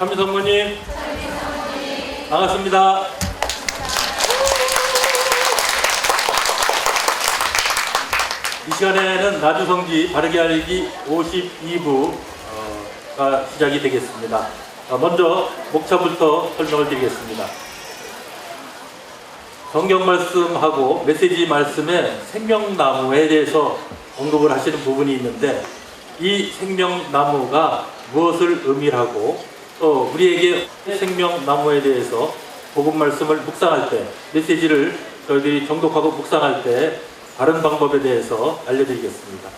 서미성모님 반갑습니다. 이 시간에는 나주성지 바르게 알기 52부가 시작이 되겠습니다. 먼저 목차부터 설명을 드리겠습니다. 성경 말씀하고 메시지 말씀에 생명나무에 대해서 언급을 하시는 부분이 있는데, 이 생명나무가 무엇을 의미하고 또 우리에게 생명나무에 대해서 복음 말씀을 묵상할 때, 메시지를 저희들이 정독하고 묵상할 때 바른 방법에 대해서 알려드리겠습니다.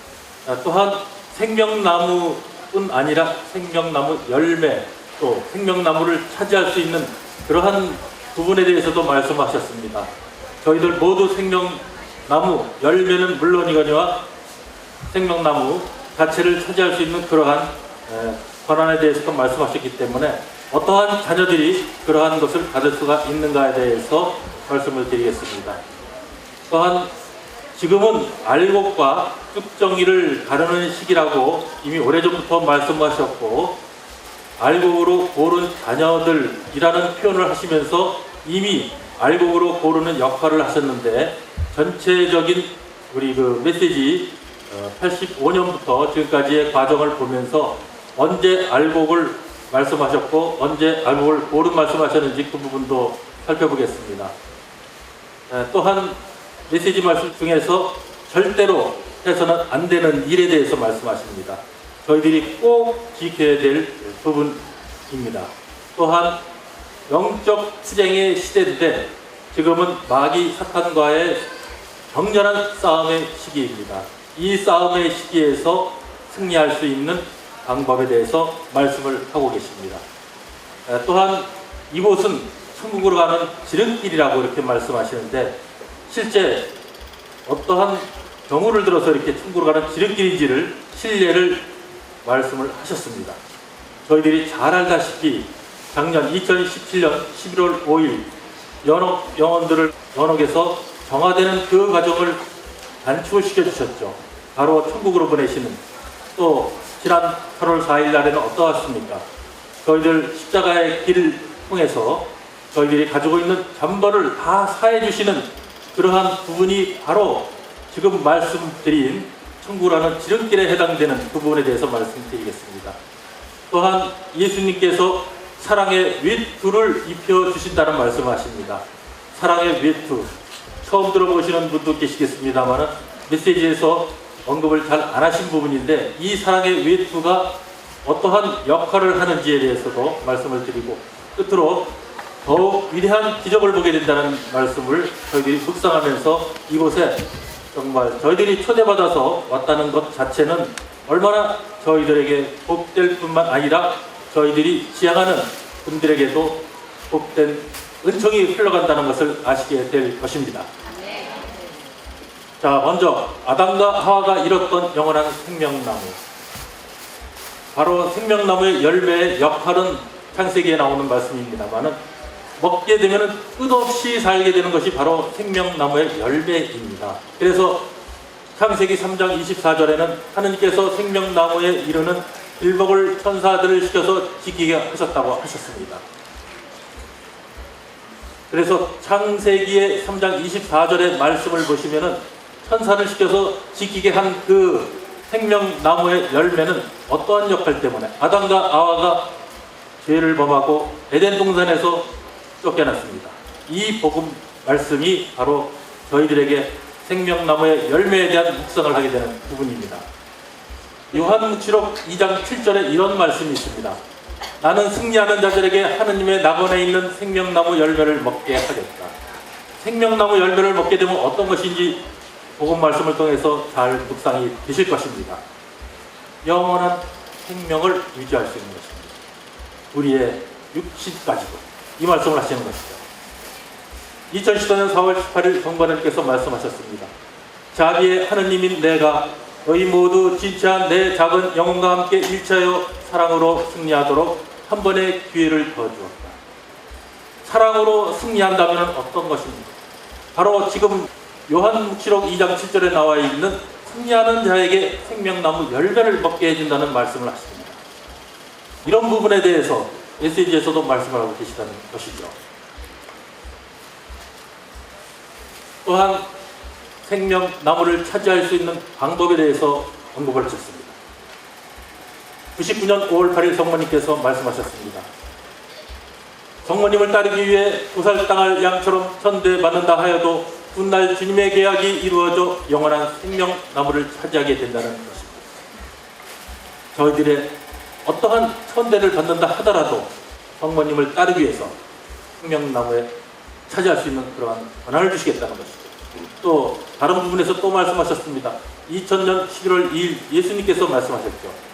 또한 생명나무뿐 아니라 생명나무 열매, 또 생명나무를 차지할 수 있는 그러한 부분에 대해서도 말씀하셨습니다. 저희들 모두 생명나무 열매는 물론이거니와 생명나무 자체를 차지할 수 있는 그러한 권한에 대해서도 말씀하셨기 때문에 어떠한 자녀들이 그러한 것을 받을 수가 있는가에 대해서 말씀을 드리겠습니다. 또한 지금은 알곡과 쭉정이를 가르는 시기라고 이미 오래전부터 말씀하셨고, 알곡으로 고른 자녀들이라는 표현을 하시면서 이미 알곡으로 고르는 역할을 하셨는데, 전체적인 우리 그 메시지 85년부터 지금까지의 과정을 보면서 언제 알곡을 말씀하셨고 언제 알곡을 고른 말씀하셨는지 그 부분도 살펴보겠습니다. 또한 메시지 말씀 중에서 절대로 해서는 안 되는 일에 대해서 말씀하십니다. 저희들이 꼭 지켜야 될 부분입니다. 또한 영적 투쟁의 시대인데 지금은 마귀 사탄과의 격렬한 싸움의 시기입니다. 이 싸움의 시기에서 승리할 수 있는 방법에 대해서 말씀을 하고 계십니다. 또한 이곳은 천국으로 가는 지름길이라고 이렇게 말씀하시는데, 실제 어떠한 경우를 들어서 이렇게 천국으로 가는 지름길인지를 신뢰를 말씀을 하셨습니다. 저희들이 잘 알다시피 작년 2017년 11월 5일 연옥 영혼들을 연옥에서 정화되는 그 과정을 단축을 시켜주셨죠. 바로 천국으로 보내시는, 또 지난 8월 4일 날에는 어떠했습니까? 저희들 십자가의 길을 통해서 저희들이 가지고 있는 잠벌을 다 사해 주시는 그러한 부분이 바로 지금 말씀드린 천국이라는 지름길에 해당되는 그 부분에 대해서 말씀드리겠습니다. 또한 예수님께서 사랑의 외투를 입혀주신다는 말씀하십니다. 사랑의 외투, 처음 들어보시는 분도 계시겠습니다만 메시지에서 언급을 잘 안 하신 부분인데, 이 사랑의 외투가 어떠한 역할을 하는지에 대해서도 말씀을 드리고, 끝으로 더욱 위대한 기적을 보게 된다는 말씀을 저희들이 묵상하면서 이곳에 정말 저희들이 초대받아서 왔다는 것 자체는 얼마나 저희들에게 복될 뿐만 아니라 저희들이 지향하는 분들에게도 복된 은총이 흘러간다는 것을 아시게 될 것입니다. 자, 먼저 아담과 하와가 이뤘던 영원한 생명나무, 바로 생명나무의 열매의 역할은 창세기에 나오는 말씀입니다만, 먹게 되면 끝없이 살게 되는 것이 바로 생명나무의 열매입니다. 그래서 창세기 3장 24절에는 하느님께서 생명나무에 이르는 들먹을 천사들을 시켜서 지키게 하셨다고 하셨습니다. 그래서 창세기의 3장 24절의 말씀을 보시면은 천사를 시켜서 지키게 한 그 생명나무의 열매는 어떠한 역할 때문에 아담과 하와가 죄를 범하고 에덴 동산에서 쫓겨났습니다. 이 복음 말씀이 바로 저희들에게 생명나무의 열매에 대한 묵상을 하게 되는 부분입니다. 요한계시록 2장 7절에 이런 말씀이 있습니다. 나는 승리하는 자들에게 하느님의 낙원에 있는 생명나무 열매를 먹게 하겠다. 생명나무 열매를 먹게 되면 어떤 것인지 복음 말씀을 통해서 잘 묵상이 되실 것입니다. 영원한 생명을 유지할 수 있는 것입니다. 우리의 육신까지도 이 말씀을 하시는 것이죠. 2014년 4월 18일 성부하나님께서 말씀하셨습니다. 자비의 하느님인 내가 너희 모두 진짜 내 작은 영혼과 함께 일체하여 사랑으로 승리하도록 한 번의 기회를 더 주었다. 사랑으로 승리한다면 어떤 것입니까? 바로 지금 요한계시록 2장 7절에 나와 있는 승리하는 자에게 생명나무 열매를 먹게 해준다는 말씀을 하십니다. 이런 부분에 대해서 메시지에서도 말씀을 하고 계시다는 것이죠. 또한 생명나무를 차지할 수 있는 방법에 대해서 언급을 하셨습니다. 99년 5월 8일 성모님께서 말씀하셨습니다. 성모님을 따르기 위해 도살당할 양처럼 천대받는다 하여도 훗날 주님의 계약이 이루어져 영원한 생명나무를 차지하게 된다는 것입니다. 저희들의 어떠한 천대를 받는다 하더라도 성모님을 따르기 위해서 생명나무에 차지할 수 있는 그러한 권한을 주시겠다는 것이죠. 또 다른 부분에서 또 말씀하셨습니다. 2000년 11월 2일 예수님께서 말씀하셨죠.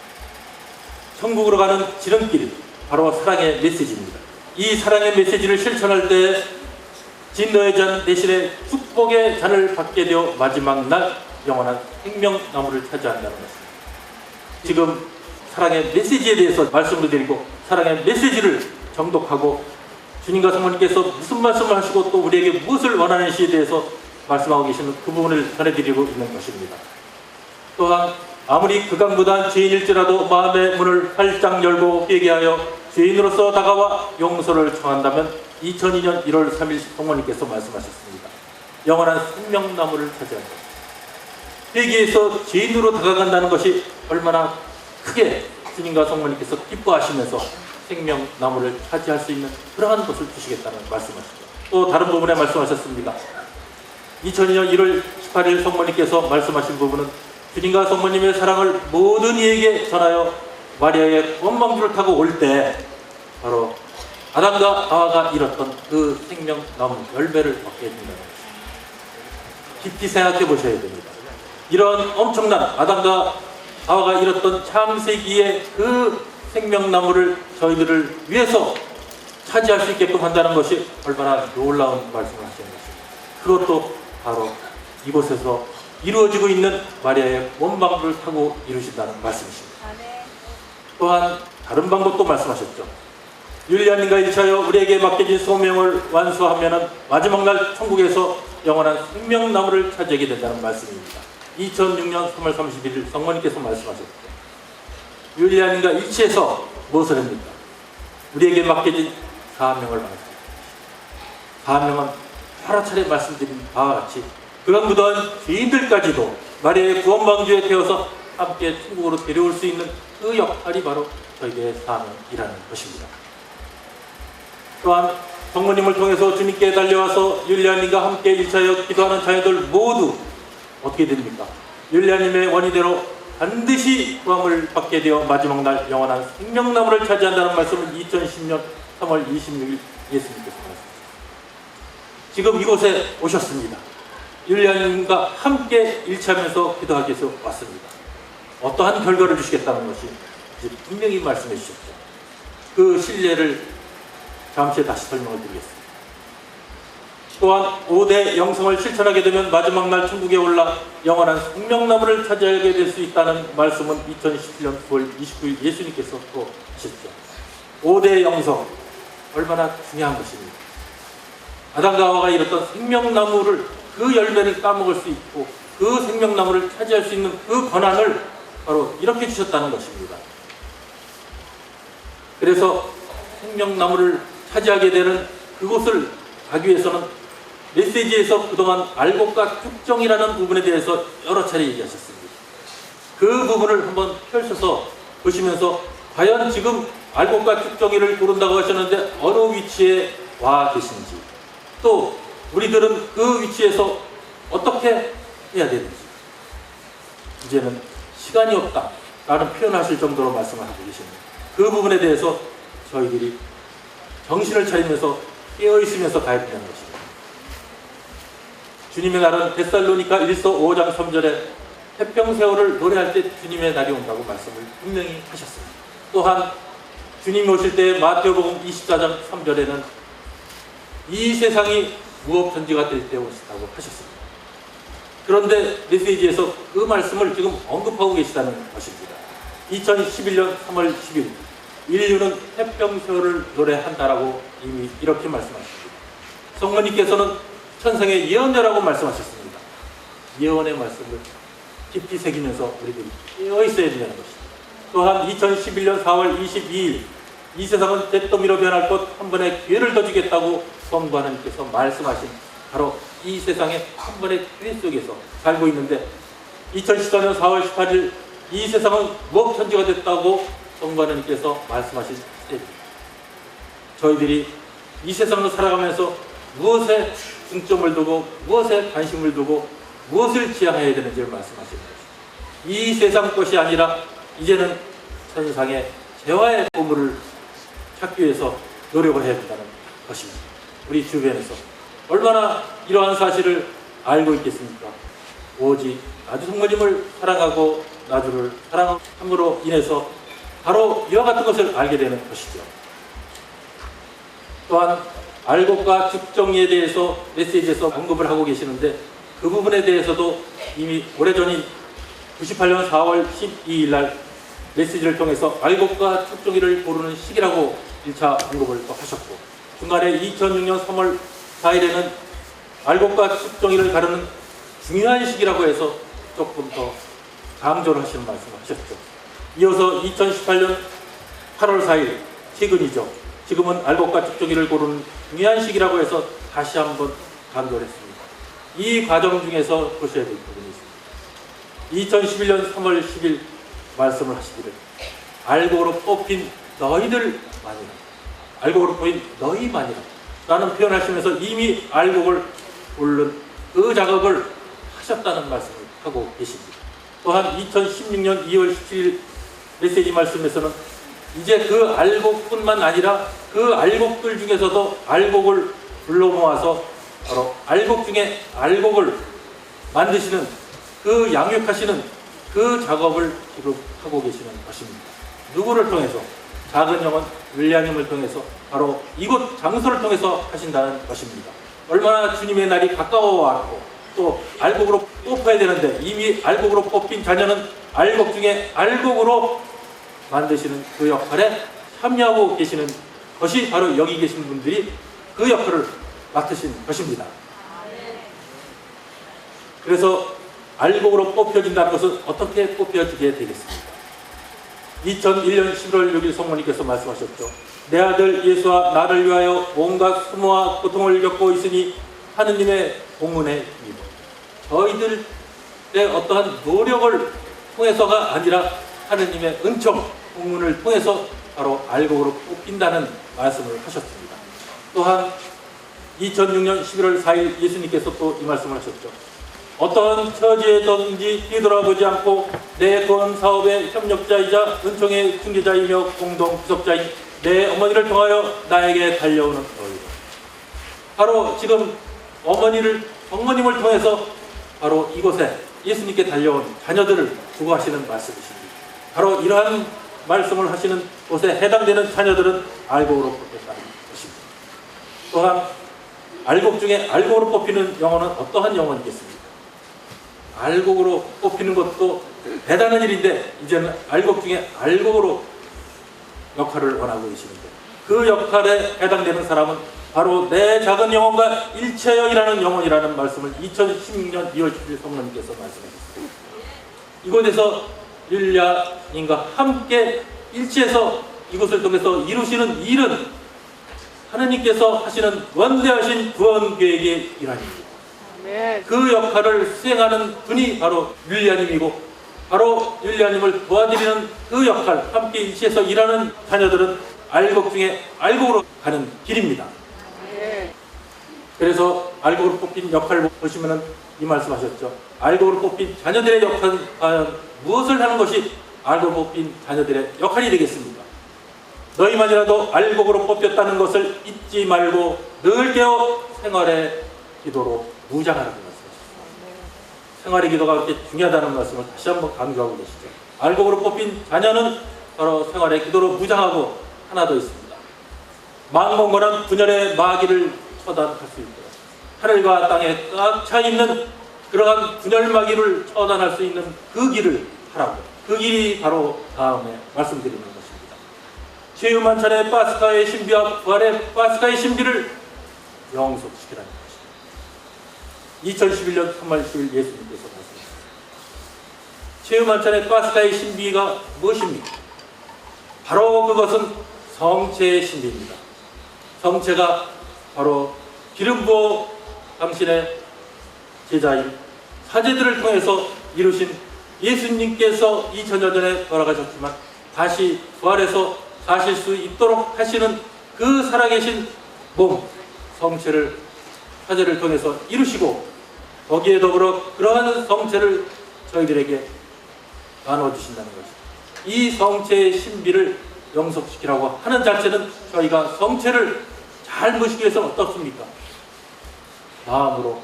천국으로 가는 지름길, 바로 사랑의 메시지입니다. 이 사랑의 메시지를 실천할 때 진노의 잔 대신에 축복의 잔을 받게 되어 마지막 날 영원한 생명나무를 차지한다는 것입니다. 지금 사랑의 메시지에 대해서 말씀을 드리고 사랑의 메시지를 정독하고 주님과 성모님께서 무슨 말씀을 하시고 또 우리에게 무엇을 원하는지에 대해서 말씀하고 계시는 그 부분을 전해드리고 있는 것입니다. 또한 아무리 극악무도한 죄인일지라도 마음의 문을 활짝 열고 회개하여 죄인으로서 다가와 용서를 청한다면 2002년 1월 3일 성모님께서 말씀하셨습니다. 영원한 생명나무를 차지한다. 회개해서 죄인으로 다가간다는 것이 얼마나 크게 주님과 성모님께서 기뻐하시면서 생명나무를 차지할 수 있는 그러한 것을 주시겠다는 말씀하시죠. 또 다른 부분에 말씀하셨습니다. 2002년 1월 18일 성모님께서 말씀하신 부분은 주님과 성모님의 사랑을 모든 이에게 전하여 마리아의 원망주를 타고 올 때 바로 아담과 하와가 잃었던 그 생명나무 열매를 받게 된다는 것입니다. 깊이 생각해 보셔야 됩니다. 이런 엄청난 아담과 하와가 잃었던 창세기의 그 생명나무를 저희들을 위해서 차지할 수 있게끔 한다는 것이 얼마나 놀라운 말씀을 하시는 것입니다. 그것도 바로 이곳에서 이루어지고 있는 마리아의 원망주를 타고 이루신다는 말씀이십니다. 또한 다른 방법도 말씀하셨죠. 율리아님과 일차여 우리에게 맡겨진 소명을 완수하면 마지막 날 천국에서 영원한 생명나무를 차지하게 된다는 말씀입니다. 2006년 3월 31일 성모님께서 말씀하셨죠. 율리아님과 일치해서 무엇을 합니까? 우리에게 맡겨진 사명을 받았습니다. 사명은 여러 차례 말씀드린 바와 같이 극악무도한 죄인들까지도 마리아의 구원방주에 태워서 함께 천국으로 데려올 수 있는 그 역할이 바로 저희의 사명이라는 것입니다. 또한 성모님을 통해서 주님께 달려와서 율리아님과 함께 일차여 기도하는 자녀들 모두 어떻게 됩니까? 율리아님의 원의대로 반드시 구원을 받게 되어 마지막 날 영원한 생명나무를 차지한다는 말씀을 2010년 3월 26일 예수님께서 말씀하셨습니다. 지금 이곳에 오셨습니다. 율리아님과 함께 일치하면서 기도하기 위해서 왔습니다. 어떠한 결과를 주시겠다는 것이 이제 분명히 말씀해 주셨죠. 그 신뢰를 잠시 다시 설명을 드리겠습니다. 또한 5대 영성을 실천하게 되면 마지막 날 천국에 올라 영원한 생명나무를 차지하게 될 수 있다는 말씀은 2017년 9월 29일 예수님께서 또 하셨죠. 5대 영성 얼마나 중요한 것입니다. 아담과 하와가 잃었던 생명나무를 그 열매를 따먹을 수 있고 그 생명나무를 차지할 수 있는 그 권한을 바로 이렇게 주셨다는 것입니다. 그래서 생명나무를 차지하게 되는 그곳을 가기 위해서는 메시지에서 그동안 알곡과 축정이라는 부분에 대해서 여러 차례 얘기하셨습니다. 그 부분을 한번 펼쳐서 보시면서 과연 지금 알곡과 축정이를 고른다고 하셨는데 어느 위치에 와 계신지, 또 우리들은 그 위치에서 어떻게 해야 되는지, 이제는 시간이 없다 라는 표현하실 정도로 말씀을 하고 계십니다. 그 부분에 대해서 저희들이 정신을 차리면서 깨어있으면서 가야 된다는 것입니다. 주님의 날은 데살로니가 1서 5장 3절에 태평세월을 노래할 때 주님의 날이 온다고 말씀을 분명히 하셨습니다. 또한 주님이 오실 때 마태복음 24장 3절에는 이 세상이 무업천지가 될 때 오시다고 하셨습니다. 그런데 메시지에서 그 말씀을 지금 언급하고 계시다는 것입니다. 2011년 3월 10일 인류는 태평세월을 노래한다라고 이미 이렇게 말씀하셨습니다. 성모님께서는 천상의 예언자라고 말씀하셨습니다. 예언의 말씀을 깊이 새기면서 우리들이 깨어 있어야 된다는 것입니다. 또한 2011년 4월 22일 이 세상은 잿더미로 변할 것 한 번의 기회를 더 주겠다고 성부 하나님께서 말씀하신 바로 이 세상의 한 번의 기회 속에서 살고 있는데 2014년 4월 18일 이 세상은 무엇천지가 됐다고 성부 하나님께서 말씀하신 때입니다. 저희들이 이 세상을 살아가면서 무엇에 중점을 두고 무엇에 관심을 두고 무엇을 지향해야 되는지를 말씀하십니다. 이 세상 것이 아니라 이제는 천상의 재화의 보물을 찾기 위해서 노력을 해야 된다는 것입니다. 우리 주변에서 얼마나 이러한 사실을 알고 있겠습니까? 오직 나주 성모님을 사랑하고 나주를 사랑함으로 인해서 바로 이와 같은 것을 알게 되는 것이죠. 또한 알곡과 죽정에 대해서 메시지에서 언급을 하고 계시는데 그 부분에 대해서도 이미 오래전인 98년 4월 12일 날 메시지를 통해서 알곡과 죽정이를 고르는 시기라고 1차 언급을 또 하셨고 중간에 2006년 3월 4일에는 알곡과 죽정이를 가르는 중요한 시기라고 해서 조금 더 강조를 하시는 말씀을 하셨죠. 이어서 2018년 8월 4일 최근이죠. 지금은 알곡과 죽정이를 고르는 중요한 시기라고 해서 다시 한번 강조를 했습니다. 이 과정 중에서 보셔야 될 부분이 있습니다. 2011년 3월 10일 말씀을 하시기를 알곡으로 뽑힌 너희들 만이라, 알곡으로 뽑힌 너희만이라 라는 표현하시면서 이미 알곡을 고르는 그 작업을 하셨다는 말씀을 하고 계십니다. 또한 2016년 2월 17일 메시지 말씀에서는 이제 그 알곡뿐만 아니라 그 알곡들 중에서도 알곡을 불러 모아서 바로 알곡 중에 알곡을 만드시는 그 양육하시는 그 작업을 지금 하고 계시는 것입니다. 누구를 통해서? 작은 영혼 윌리엄을 통해서 바로 이곳 장소를 통해서 하신다는 것입니다. 얼마나 주님의 날이 가까워 왔고 또 알곡으로 뽑아야 되는데 이미 알곡으로 뽑힌 자녀는 알곡 중에 알곡으로 만드시는 그 역할에 참여하고 계시는 것이 바로 여기 계신 분들이 그 역할을 맡으신 것입니다. 그래서 알곡으로 뽑혀진다는 것은 어떻게 뽑혀지게 되겠습니까? 2001년 11월 6일 성모님께서 말씀하셨죠. 내 아들 예수와 나를 위하여 온갖 수모와 고통을 겪고 있으니 하느님의 공문에 힘입어. 저희들의 어떠한 노력을 통해서가 아니라 하느님의 은총, 공문을 통해서 바로 알곡으로 뽑힌다는 말씀을 하셨습니다. 또한 2006년 11월 4일 예수님께서 또 이 말씀을 하셨죠. 어떤 처지에든지 뒤돌아보지 않고 내 구원 사업의 협력자이자 은총의 중개자이며 공동 구속자인 내 어머니를 통하여 나에게 달려오는 너희들. 바로 지금 어머님을 통해서 바로 이곳에 예수님께 달려온 자녀들을 구하시는 말씀이십니다. 바로 이러한 말씀을 하시는 곳에 해당되는 자녀들은 알곡으로 뽑혔다는 것입니다. 또한 알곡 중에 알곡으로 뽑히는 영혼은 어떠한 영혼이겠습니까? 알곡으로 뽑히는 것도 대단한 일인데 이제는 알곡 중에 알곡으로 역할을 원하고 계시는데 그 역할에 해당되는 사람은 바로 내 작은 영혼과 일체여 일하는 영혼이라는 말씀을 2016년 2월 10일 성모님께서 말씀하셨습니다. 이곳에서 릴리아님과 함께 일치해서 이곳을 통해서 이루시는 일은 하느님께서 하시는 원대하신 구원 계획의 일환입니다. 그 역할을 수행하는 분이 바로 릴리아님이고 바로 릴리아님을 도와드리는 그 역할 함께 일치해서 일하는 자녀들은 알곡 중에 알곡으로 가는 길입니다. 그래서 알곡으로 뽑힌 역할을 보시면 이 말씀하셨죠. 알곡으로 뽑힌 자녀들의 역할은 무엇을 하는 것이 알곡으로 뽑힌 자녀들의 역할이 되겠습니까? 너희만이라도 알곡으로 뽑혔다는 것을 잊지 말고 늘 깨어 생활의 기도로 무장하라고 말씀하셨습니다. 생활의 기도가 그렇게 중요하다는 말씀을 다시 한번 강조하고 계시죠. 알곡으로 뽑힌 자녀는 바로 생활의 기도로 무장하고 하나 더 있습니다. 망mon고란 분열의 마귀를 처단할 수 있도록 하늘과 땅에 꽉 차 있는 그러한 분열 마귀를 처단할 수 있는 그 길을 하라고. 그 길이 바로 다음에 말씀드리는 것입니다. 최후만찬의 파스카의 신비와 부활의 파스카의 신비를 영속시키라는 것입니다. 2011년 3월 10일 예수님께서 말씀하셨습니다. 최후만찬의 파스카의 신비가 무엇입니까? 바로 그것은 성체의 신비입니다. 성체가 바로 기름 부어 당신의 제자인 사제들을 통해서 이루신 예수님께서 2000년 전에 돌아가셨지만 다시 부활해서 사실 수 있도록 하시는 그 살아계신 몸, 성체를 사제를 통해서 이루시고 거기에 더불어 그러한 성체를 저희들에게 나눠주신다는 것입니다. 이 성체의 신비를 영속시키라고 하는 자체는 저희가 성체를 잘 모시기 위해서는 어떻습니까? 마음으로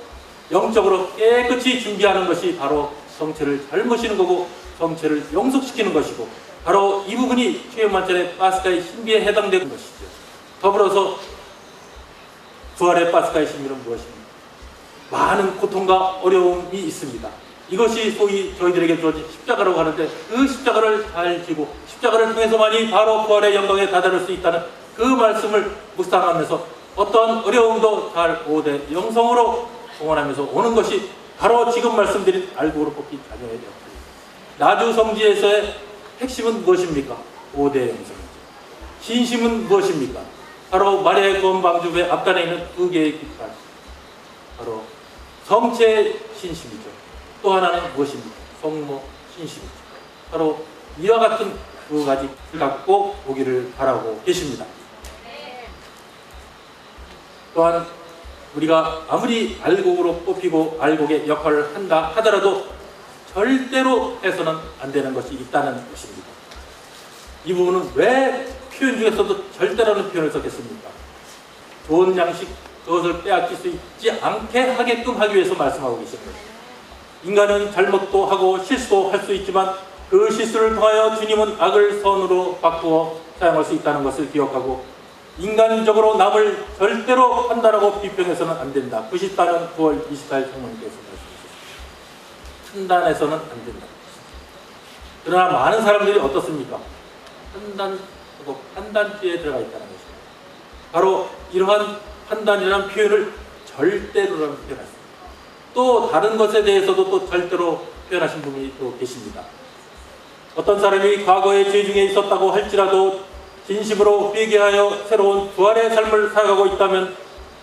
영적으로 깨끗이 준비하는 것이 바로 성체를 잘 모시는 거고 성체를 영속시키는 것이고 바로 이 부분이 최후만찬의 파스카의 신비에 해당되는 것이죠. 더불어서 부활의 파스카의 신비는 무엇입니까? 많은 고통과 어려움이 있습니다. 이것이 소위 저희들에게 주어진 십자가라고 하는데 그 십자가를 잘 지고 십자가를 통해서만이 바로 부활의 영광에 다다를 수 있다는 그 말씀을 묵상하면서 어떤 어려움도 잘 5대 영성으로 공헌하면서 오는 것이 바로 지금 말씀드린 알곡으로 뽑힌 자녀의 역할입니다. 나주성지에서의 핵심은 무엇입니까? 5대 영성이죠. 신심은 무엇입니까? 바로 마리아의 구원방주의 앞단에 있는 두 개의 깃발, 바로 성체의 신심이죠. 또 하나는 무엇입니까? 성모 신심이죠. 바로 이와 같은 두 가지를 갖고 오기를 바라고 계십니다. 또한 우리가 아무리 알곡으로 뽑히고 알곡의 역할을 한다 하더라도 절대로 해서는 안 되는 것이 있다는 것입니다. 이 부분은 왜 표현 중에서도 절대라는 표현을 썼겠습니까? 좋은 양식 그것을 빼앗길 수 있지 않게 하게끔 하기 위해서 말씀하고 계십니다. 인간은 잘못도 하고 실수도 할 수 있지만 그 실수를 통하여 주님은 악을 선으로 바꾸어 사용할 수 있다는 것을 기억하고 인간적으로 남을 절대로 판단하고 비평해서는 안 된다. 94년 9월 24일 성모님께서 말씀하셨습니다. 판단해서는 안 된다. 그러나 많은 사람들이 어떻습니까? 판단하고 판단죄에 들어가 있다는 것입니다. 바로 이러한 판단이라는 표현을 절대로라는 표현했습니다. 또 다른 것에 대해서도 또 절대로 표현하신 분이 또 계십니다. 어떤 사람이 과거에 죄 중에 있었다고 할지라도 진심으로 회개하여 새로운 부활의 삶을 살아가고 있다면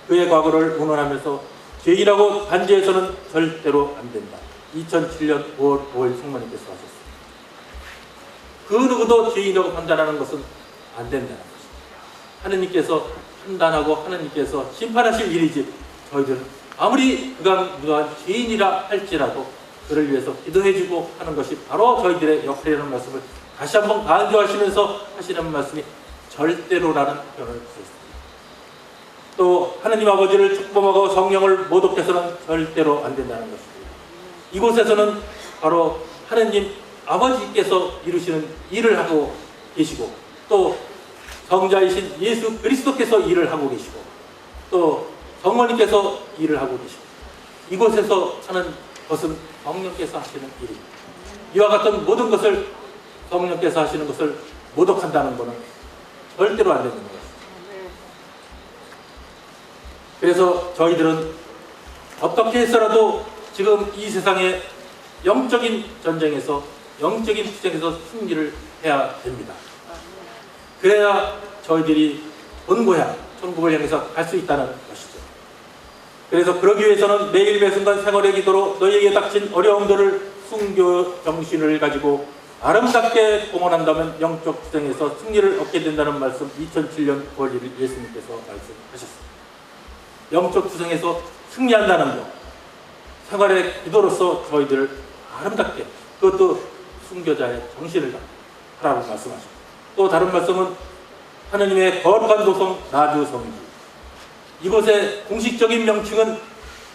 그의 과거를 운운하면서 죄인이라고 단죄해서는 절대로 안 된다. 2007년 5월 5일 성모님께서 하셨습니다. 그 누구도 죄인이라고 판단하는 것은 안 된다는 것입니다. 하느님께서 판단하고 하느님께서 심판하실 일이지 저희들은 아무리 그가 죄인이라 할지라도 그를 위해서 기도해주고 하는 것이 바로 저희들의 역할이라는 말씀을 다시 한번 강조하시면서 하시는 말씀이 절대로라는 표현을 쓰셨습니다. 또 하느님 아버지를 축복하고 성령을 모독해서는 절대로 안 된다는 것입니다. 이곳에서는 바로 하느님 아버지께서 이루시는 일을 하고 계시고 또 성자이신 예수 그리스도께서 일을 하고 계시고 또 성모님께서 일을 하고 계시고 이곳에서 하는 것은 성령께서 하시는 일입니다. 이와 같은 모든 것을 성령께서 하시는 것을 모독한다는 것은 절대로 안 되는 것입니다. 그래서 저희들은 어떻게 해서라도 지금 이 세상의 영적인 전쟁에서 영적인 투쟁에서 승리를 해야 됩니다. 그래야 저희들이 본고향 천국을 향해서 갈 수 있다는 것이죠. 그래서 그러기 위해서는 매일 매순간 생활의 기도로 너희에게 닥친 어려움들을 순교 정신을 가지고 아름답게 공헌한다면 영적 투쟁에서 승리를 얻게 된다는 말씀 2007년 9월 1일 예수님께서 말씀하셨습니다. 영적 투쟁에서 승리한다는 것, 생활의 기도로서 저희들을 아름답게 그것도 순교자의 정신을 하라고 말씀하십니다. 또 다른 말씀은 하느님의 거룩한 도성 나주성지, 이곳의 공식적인 명칭은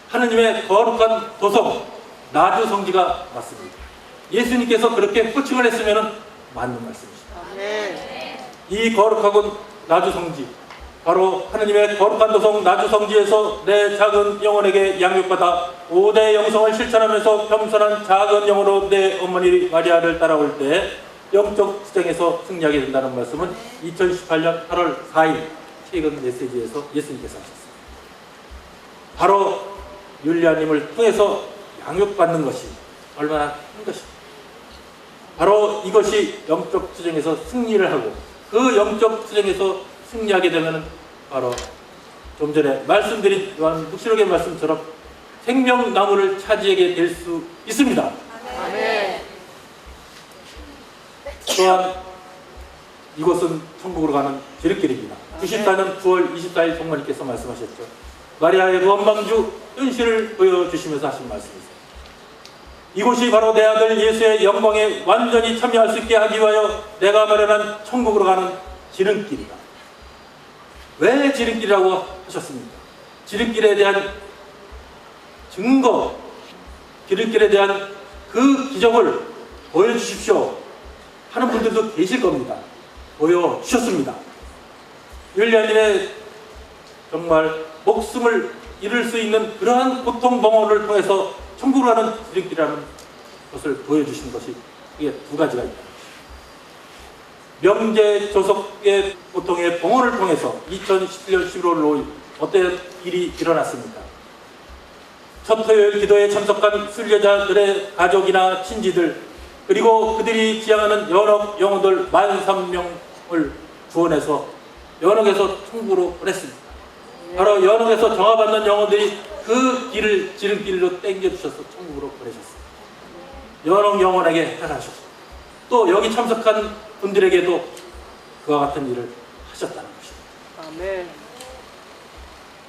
하느님의 거룩한 도성 나주성지가 맞습니다. 예수님께서 그렇게 호칭을 했으면 맞는 말씀이십니다. 이 거룩하고 나주성지, 바로 하느님의 거룩한 도성 나주성지에서 내 작은 영혼에게 양육받아 5대 영성을 실천하면서 겸손한 작은 영으로 내 어머니 마리아를 따라올 때 영적 투쟁에서 승리하게 된다는 말씀은 2018년 8월 4일 최근 메시지에서 예수님께서 하셨습니다. 바로 율리아님을 통해서 양육받는 것이 얼마나 큰 것입니다. 바로 이것이 영적 투쟁에서 승리를 하고 그 그 영적 투쟁에서 승리하게 되면 바로 좀 전에 말씀드린 요한 묵시록의 말씀처럼 생명나무를 차지하게 될 수 있습니다. 아멘. 또한 이곳은 천국으로 가는 지름길입니다. 94년 9월 24일 성모님께서 말씀하셨죠. 마리아의 원망주 현실을 보여주시면서 하신 말씀이세요. 이곳이 바로 내 아들 예수의 영광에 완전히 참여할 수 있게 하기 위하여 내가 마련한 천국으로 가는 지름길이다. 왜 지름길이라고 하셨습니까? 지름길에 대한 증거, 지름길에 대한 그 기적을 보여주십시오 하는 분들도 계실 겁니다. 보여주셨습니다. 율리아님의 정말 목숨을 잃을 수 있는 그러한 고통봉헌을 통해서 천국으로 가는 지름길이라는 것을 보여주신 것이 이게 두 가지가 있다. 명제조석의 고통의 봉헌을 통해서 2017년 11월 5일 어떤 일이 일어났습니까? 첫 토요일 기도에 참석한 순례자들의 가족이나 친지들 그리고 그들이 지향하는 연옥 영혼들 13,000명을 구원해서 연옥에서 천국으로 보냈습니다. 바로 연옥에서 정화받는 영혼들이 그 길을 지름길로 땡겨주셔서 천국으로 보내셨습니다. 연옥 영혼에게 해하셨습니다. 또 여기 참석한 분들에게도 그와 같은 일을 하셨다는 것입니다. 아멘.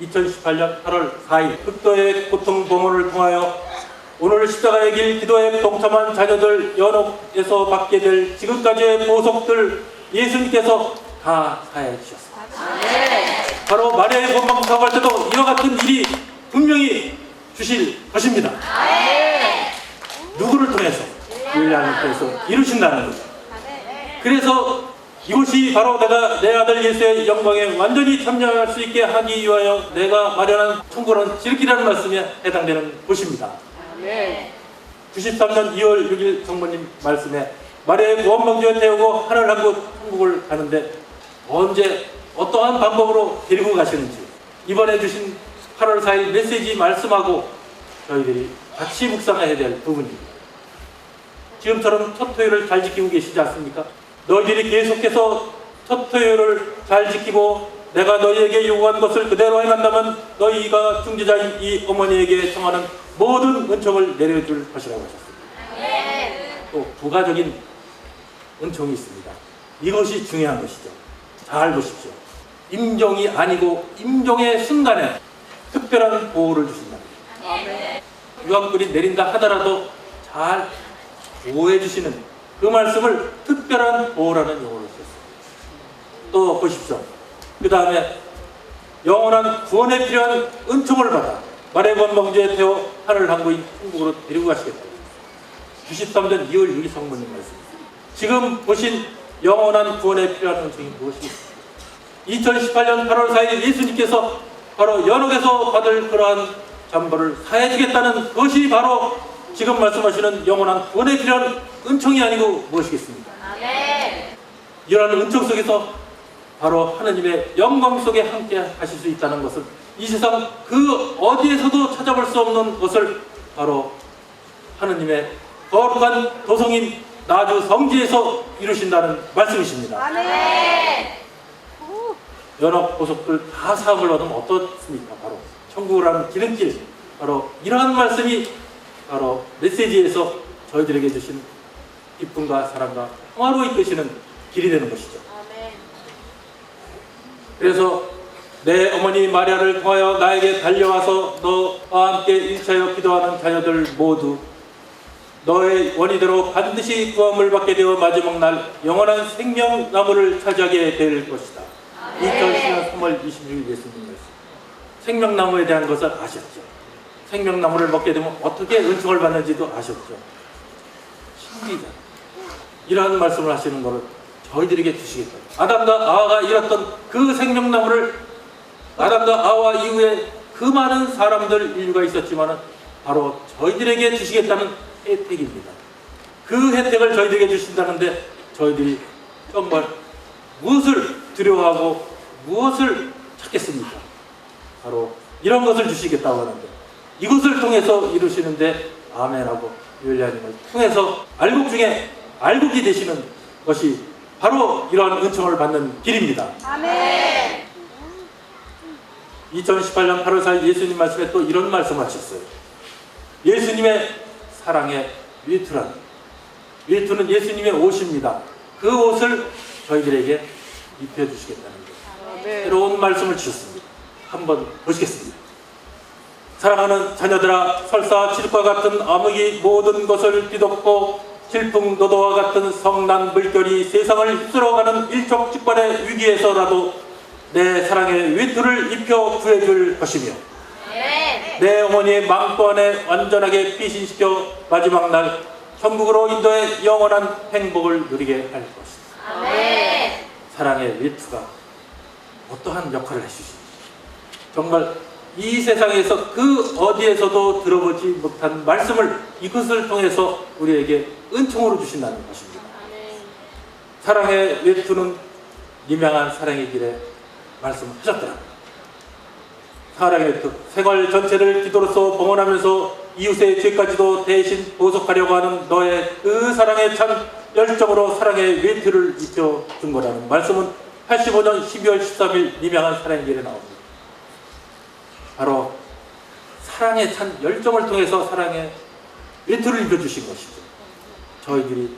2018년 8월 4일 극도의 고통봉헌을 통하여 오늘 십자가의 길 기도에 동참한 자녀들 연옥에서 받게 될 지금까지의 보석들 예수님께서 다 사해 주셨습니다. 바로 마리아의 원망 사고할 때도 이와 같은 일이 분명히 주실 것입니다. 누구를 통해서? 율리아님을 통해서 이루신다는 거죠. 그래서 이곳이 바로 내가 내 아들 예수의 영광에 완전히 참여할 수 있게 하기 위하여 내가 마련한 천국은 지름길이라는 말씀에 해당되는 곳입니다. 93년 2월 6일 성모님 말씀에 마리아의 구원방주에 태우고 하늘 한 곳 천국을 가는데 언제 어떠한 방법으로 데리고 가시는지 이번에 주신 8월 4일 메시지 말씀하고 저희들이 같이 묵상해야 될 부분입니다. 지금처럼 첫 토요일을 잘 지키고 계시지 않습니까? 너희들이 계속해서 첫 토요일을 잘 지키고 내가 너희에게 요구한 것을 그대로 행한다면 너희가 중재자인 이 어머니에게 청하는 모든 은총을 내려줄 것이라고 하셨습니다. 또 부가적인 은총이 있습니다. 이것이 중요한 것이죠. 잘 보십시오. 임종이 아니고 임종의 순간에 특별한 보호를 주신다. 유황불이 내린다 하더라도 잘 보호해 주시는 그 말씀을 특별한 보호라는 용어로 썼습니다. 또 보십시오. 그 다음에 영원한 구원에 필요한 은총을 받아 마리아의 원망주에 태워 하늘 항구인 천국으로 데리고 가시겠다. 93년 2월 6일 성모님 말씀입니다. 지금 보신 영원한 구원에 필요한 은총이 무엇이겠습니까? 2018년 8월 4일 예수님께서 바로 연옥에서 받을 그러한 잠벌을 사해주겠다는 것이 바로 지금 말씀하시는 영원한 구원에 필요한 은총이 아니고 무엇이겠습니까? 이러한 은총 속에서 바로 하느님의 영광 속에 함께 하실 수 있다는 것을 이 세상 그 어디에서도 찾아볼 수 없는 것을 바로 하느님의 거룩한 도성인 나주 성지에서 이루신다는 말씀이십니다. 연옥 보석들 다 사함을 얻으면 어떻습니까? 바로 천국이라는 지름길, 바로 이러한 말씀이 바로 메시지에서 저희들에게 주신 기쁨과 사랑과 평화로 이끄시는 길이 되는 것이죠. 그래서 내 어머니 마리아를 통하여 나에게 달려와서 너와 함께 일차여 기도하는 자녀들 모두 너의 원의대로 반드시 구원을 받게 되어 마지막 날 영원한 생명나무를 차지하게 될 것이다. 2010년 3월 26일 예수님 말씀. 생명나무에 대한 것을 아셨죠. 생명나무를 먹게 되면 어떻게 은총을 받는지도 아셨죠. 신기자. 이러한 말씀을 하시는 것을 저희들에게 주시겠다. 아담과 아와가 잃었던 그 생명나무를 아담과 아와 이후에 그 많은 사람들 인류가 있었지만 바로 저희들에게 주시겠다는 혜택입니다. 그 혜택을 저희들에게 주신다는데 저희들이 정말 무엇을 두려워하고 무엇을 찾겠습니까? 바로 이런 것을 주시겠다고 하는데 이것을 통해서 이루시는데 아멘하고 율리아님을 통해서 알곡 중에 알곡이 되시는 것이 바로 이러한 은총을 받는 길입니다. 아멘. 2018년 8월 4일 예수님 말씀에 또 이런 말씀을 하셨어요. 예수님의 사랑의 위투란, 위투는 예수님의 옷입니다. 그 옷을 저희들에게 입혀주시겠다는 거예요. 새로운 말씀을 주셨습니다. 한번 보시겠습니다. 사랑하는 자녀들아, 설사 칠과 같은 암흑이 모든 것을 뒤덮고 질풍노도와 같은 성난 물결이 세상을 휩쓸어가는 일촉즉발의 위기에서라도 내 사랑의 위투를 입혀 구해줄 것이며 내 어머니의 망토 안에 완전하게 피신시켜 마지막 날 천국으로 인도해 영원한 행복을 누리게 할 것이다. 사랑의 위투가 어떠한 역할을 해주시는지 정말 이 세상에서 그 어디에서도 들어보지 못한 말씀을 이것을 통해서 우리에게 은총으로 주신다는 것입니다. 사랑의 외투는 유명한 사랑의 길에 말씀하셨더라고요. 사랑의 외투, 생활 전체를 기도로서 봉헌하면서 이웃의 죄까지도 대신 보속하려고 하는 너의 그 사랑에 찬 열정으로 사랑의 외투를 입혀준 거라는 말씀은 85년 12월 13일 유명한 사랑의 길에 나옵니다. 바로 사랑에 찬 열정을 통해서 사랑의 외투를 입혀주신 것이죠. 저희들이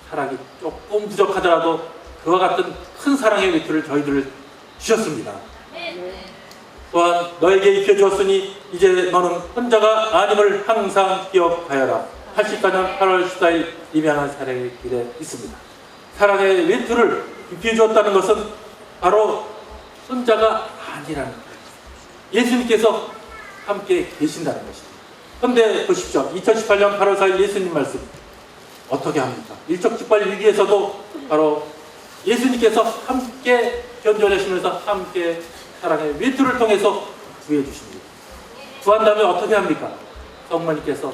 사랑이 조금 부족하더라도 그와 같은 큰 사랑의 외투를 저희들을 주셨습니다. 또한 너에게 입혀주었으니 이제 너는 혼자가 아님을 항상 기억하여라. 84년 8월 14일 유명한 사랑의 길에 있습니다. 사랑의 외투를 입혀주었다는 것은 바로 혼자가 아니라는 거예요. 예수님께서 함께 계신다는 것입니다. 그런데 보십시오. 2018년 8월 4일 예수님 말씀 어떻게 합니까? 일촉즉발 위기에서도 바로 예수님께서 함께 견뎌내시면서 함께 사랑의 외투를 통해서 구해 주십니다. 구한 다음에 어떻게 합니까? 성모님께서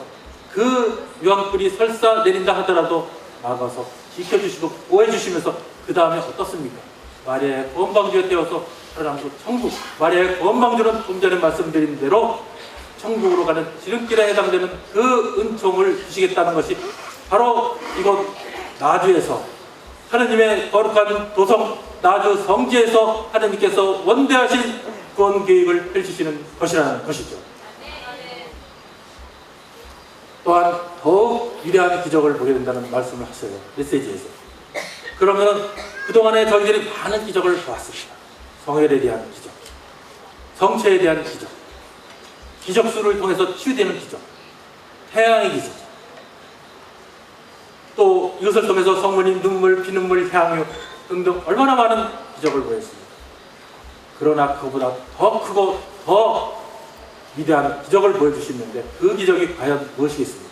그 유황불이 설사 내린다 하더라도 막아서 지켜주시고 보호해 주시면서 그 다음에 어떻습니까? 마리아의 구원방주에 태워서 살아남고 천국, 마리아의 구원방주는 좀 전에 말씀드린 대로 천국으로 가는 지름길에 해당되는 그 은총을 주시겠다는 것이 바로 이곳 나주에서 하느님의 거룩한 도성 나주 성지에서 하느님께서 원대하신 구원 계획을 펼치시는 것이라는 것이죠. 또한 더욱 위대한 기적을 보게 된다는 말씀을 하셔요. 메시지에서. 그러면 그동안에 저희들이 많은 기적을 보았습니다. 성혈에 대한 기적, 성체에 대한 기적, 기적수를 통해서 치유되는 기적, 태양의 기적, 또 이것을 통해서 성모님 눈물, 피눈물, 향유 등등 얼마나 많은 기적을 보였습니다. 그러나 그보다 더 크고 더 위대한 기적을 보여주시는데 그 기적이 과연 무엇이겠습니까?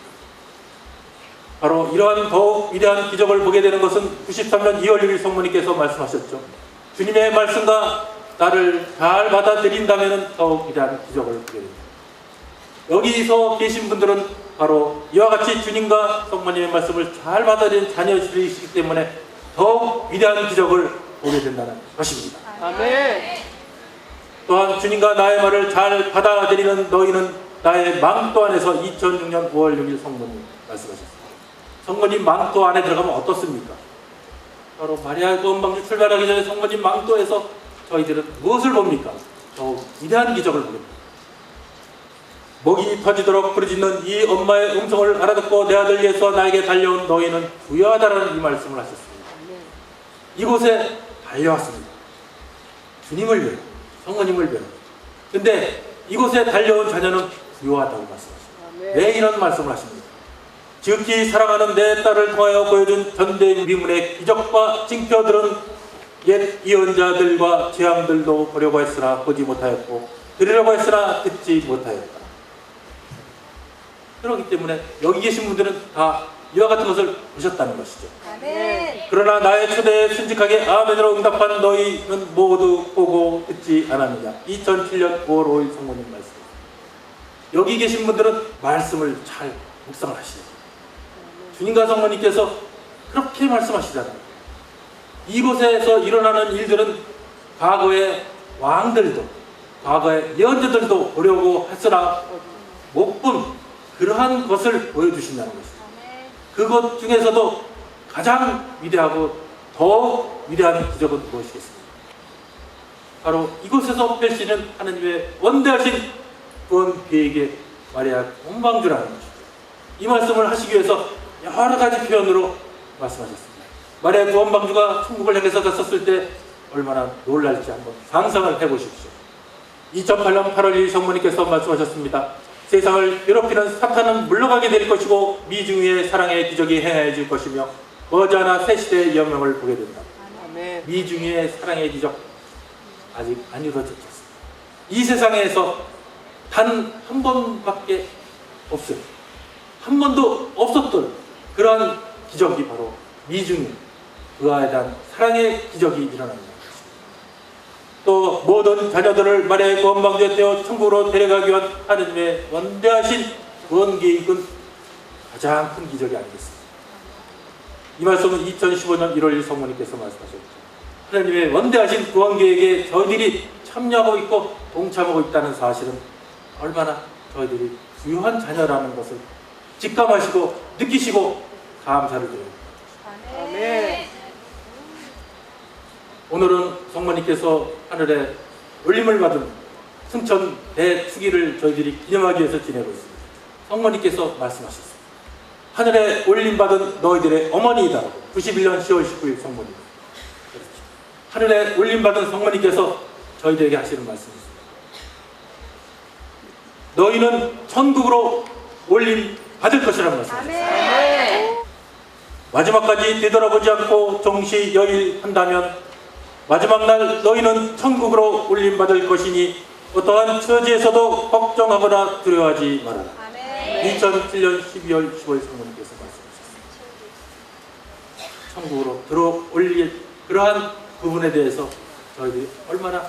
바로 이러한 더욱 위대한 기적을 보게 되는 것은 93년 2월 1일 성모님께서 말씀하셨죠. 주님의 말씀과 나를 잘 받아들인다면 더욱 위대한 기적을 보게 됩니다. 여기서 계신 분들은 바로 이와 같이 주님과 성모님의 말씀을 잘 받아들인 자녀들이시기 때문에 더욱 위대한 기적을 보게 된다는 것입니다. 아멘. 또한 주님과 나의 말을 잘 받아들이는 너희는 나의 망토 안에서 2006년 5월 6일 성모님 말씀하셨습니다. 성모님 망토 안에 들어가면 어떻습니까? 바로 마리아의 구원방주 출발하기 전에 성모님 망토에서 저희들은 무엇을 봅니까? 더욱 위대한 기적을 봅니다. 목이 터지도록 부르짖는 이 엄마의 음성을 알아듣고 내 아들 예수와 나에게 달려온 너희는 부유하다라는 이 말씀을 하셨습니다. 이곳에 달려왔습니다. 주님을 위해, 성모님을 위해. 근데 이곳에 달려온 자녀는 부유하다고 말씀하십니다. 왜 이런 말씀을 하십니까? 지극히 사랑하는 내 딸을 통하여 보여준 전대 미문의 기적과 징표들은 옛 예언자들과 재앙들도 보려고 했으나 보지 못하였고 들으려고 했으나 듣지 못하였다. 그렇기 때문에 여기 계신 분들은 다 이와 같은 것을 보셨다는 것이죠. 아멘. 그러나 나의 초대에 순직하게 아멘으로 응답한 너희는 모두 보고 듣지 않았느냐. 2007년 5월 5일 성모님 말씀. 여기 계신 분들은 말씀을 잘 묵상을 하시죠. 주님과 성모님께서 그렇게 말씀하시잖아요. 이곳에서 일어나는 일들은 과거의 왕들도 과거의 예언자들도 보려고 했으나 못 본 그러한 것을 보여주신다는 것입니다. 그것 중에서도 가장 위대하고 더욱 위대한 기적은 무엇이겠습니까? 바로 이곳에서 펼치는 하나님의 원대하신 구원 계획의 마리아 구원방주라는 것이죠. 이 말씀을 하시기 위해서 여러 가지 표현으로 말씀하셨습니다. 마리아 구원방주가 천국을 향해서 갔었을 때 얼마나 놀랄지 한번 상상을 해보십시오. 2008년 8월 1일 성모님께서 말씀하셨습니다. 세상을 괴롭히는 사탄은 물러가게 될 것이고 미중의 사랑의 기적이 행해질 것이며 머지않아 새 시대의 영광을 보게 된다. 아멘. 미중의 사랑의 기적 아직 안 이루어졌습니다. 이 세상에서 단 한 번밖에 없어요. 한 번도 없었던 그러한 기적이 바로 미중의 그와에 대한 사랑의 기적이 일어납니다. 또 모든 자녀들을 마리아의 구원방주에 떼어 천국으로 데려가기 위한 하느님의 원대하신 구원 계획은 가장 큰 기적이 아니겠습니까? 이 말씀은 2015년 1월 1일 성모님께서 말씀하셨죠. 하나님의 원대하신 구원 계획에 저희들이 참여하고 있고 동참하고 있다는 사실은 얼마나 저희들이 귀한 자녀라는 것을 직감하시고 느끼시고 감사를 드립니다. 아멘. 오늘은 성모님께서 하늘에 올림을 받은 승천 대축일을 저희들이 기념하기 위해서 지내고 있습니다. 성모님께서 말씀하셨습니다. 하늘에 올림받은 너희들의 어머니이다라고 91년 10월 19일 성모님. 하늘에 올림받은 성모님께서 저희들에게 하시는 말씀입니다. 너희는 천국으로 올림 받을 것이라는 말씀입니다. 아멘. 마지막까지 되돌아보지 않고 정시여일한다면 마지막 날 너희는 천국으로 올림받을 것이니 어떠한 처지에서도 걱정하거나 두려워하지 말아라. 2007년 12월 10월 성모님께서 말씀하셨습니다. 천국으로 들어올릴 그러한 부분에 대해서 저희들이 얼마나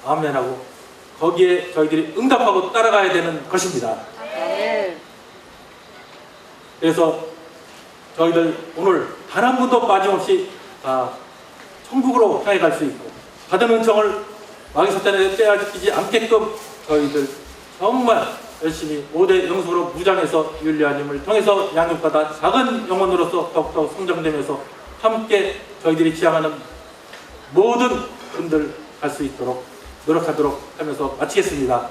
아멘하고 거기에 저희들이 응답하고 따라가야 되는 것입니다. 아멘. 그래서 저희들 오늘 단 한 분도 빠짐없이 다 천국으로 향해 갈 수 있고 받은 은총을 마귀 사탄에 빼앗기지 않게끔 저희들 정말 열심히 5대 영성으로 무장해서 율리아님을 통해서 양육받아 작은 영혼으로서 더욱더 성장되면서 함께 저희들이 지향하는 모든 분들 갈 수 있도록 노력하도록 하면서 마치겠습니다.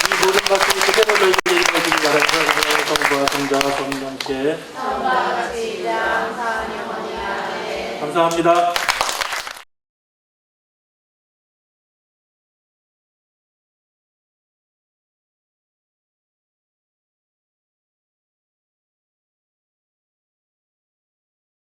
이 모든 말씀이 그대로 저희들이 이루어지기 바랍니다. 성부와 성자 성령께 감사합니다.